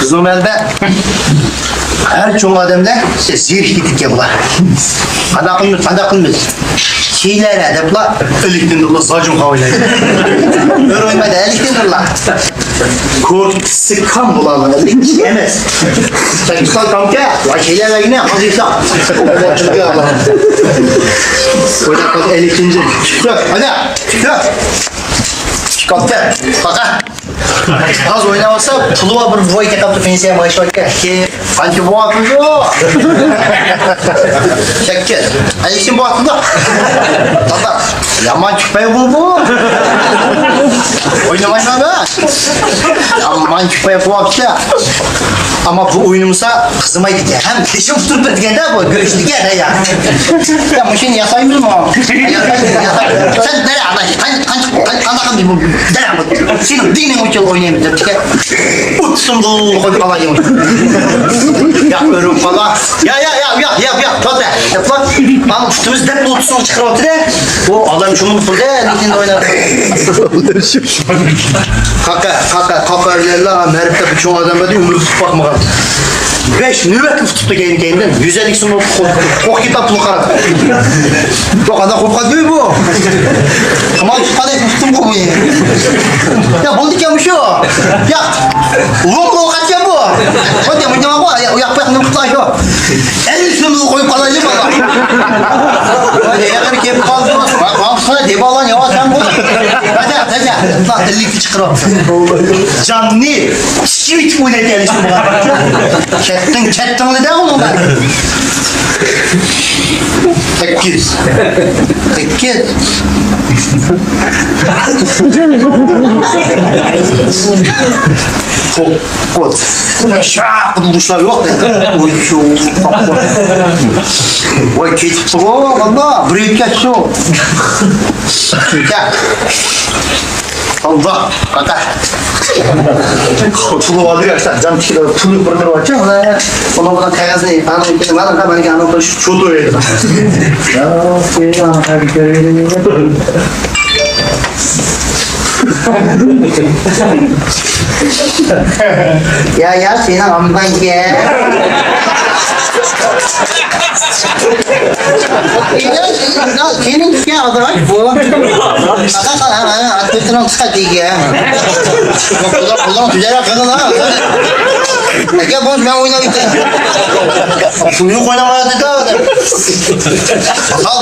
Kızım elde her çoğun adamda zirhlilik yapılar. Kadakımız. Şeyler edepler, elikten durla sacım havayla. Örüymede elikten durla. Korkusu kan bulanlar, elik yemez. Sen güzel kamke, vay şeyler yine hazırsa. Orada kaldı elikinci. Çıkıyor, hadi. Çıkıyor. Çıkarttı. Baka. Az oynamasa puluğa bir boy kaptı pensiye maaşı var ki anti bu akıllı. Şeker. Ayşin bu akıllı. Tata. Yaman çıkmaya bu. Oynamayın abi. Yaman çıkmaya bu akıllı. Ama bu oyunumuza kızıma gidiyor. Hem peşim tutup etken de bu görüştü gene ya. Ya muşin yasayımız mı? Sen nereye anlaşın? Anlaşın bir bu. Nereye bu? Senin dinin uçul oynayayım dedim. Uçsun bu koyup alayım. Yapıyorum falan. Ya. Tut be. Yap lan. Ama tutumuz dep uçsun çıkarttı da. O adam şunu tuttu da. Niçin oynar? Kaka öyle merifte bu çoğu adam böyle umru tutup bakmadan. 5 nöbet tutup da kendinden 150 sınıf tok kitap pul karat. O kadar korkak değil bu. Kamal tutmadı tuttum bu. Ya bulduk ya bu şu. Ya ulan korkak ya bu. O diyor mu bu? Ya ne tutay şu. En sınıf koyup kalacağım valla. Hadi ya ki kaldı. Bak sana deba lan ya sen bu. Hadi. Lan delikli çıkarım. Canlı. Şivit bu ne gelişim bu. Çettin ne de oğlum ben? 8. Çok. Şaak buluşlar yok. Oy şu. Oy keçip o valla. Buraya geç şu. Gel. Allah. Kaka. Pulu alıyor işte. Cam çıkıyor. Pulu kurdur var. Ona buradan kayaz ne? Bana ki anam şu çoğu öyle. Ya senin amban ye. Senin ya arkadaş bu. Atletini çıkarttı ya. Kullan tüccar kadın ha. Gel boş ben oynayayım. Çocuk oynamaya dedi adam.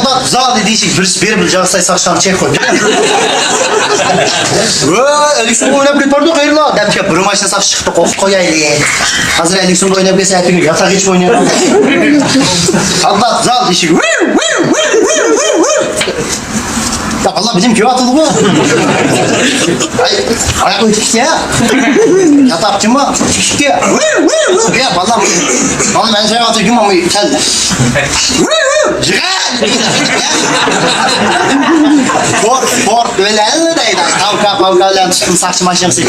Bak zaten değişik bir bileceği say saçtan çek koy. Elikson'da oynayıp gitmedi hayırlı. Demke bir maçta saç çıktı koyaydı. Hazır Elikson'da oynayıp geçse hep gün yatak hiç oynayamam. Allah zaten değişik. Ya Allah bizim köy atıldı bu. Ayak uçuştu ya. Yatakçı mı? Uçuştu ya. Ya vallahi ben sana atacağım ama sen de. Spor böyle öyleydi. Kavgalarla çıktım saçma maşamsı.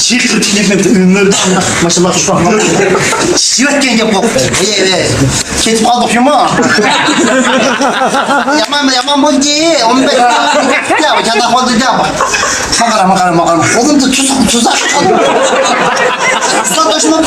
Çıktı tilip ünlü maşallah şu an. Çivetken yapıp. Evet. Ketip kaldık yuma. Yaman bu diye. 15 ya bu kendi oldu ya. Makara. Oğlum da tuzak. Tuzak taşıma.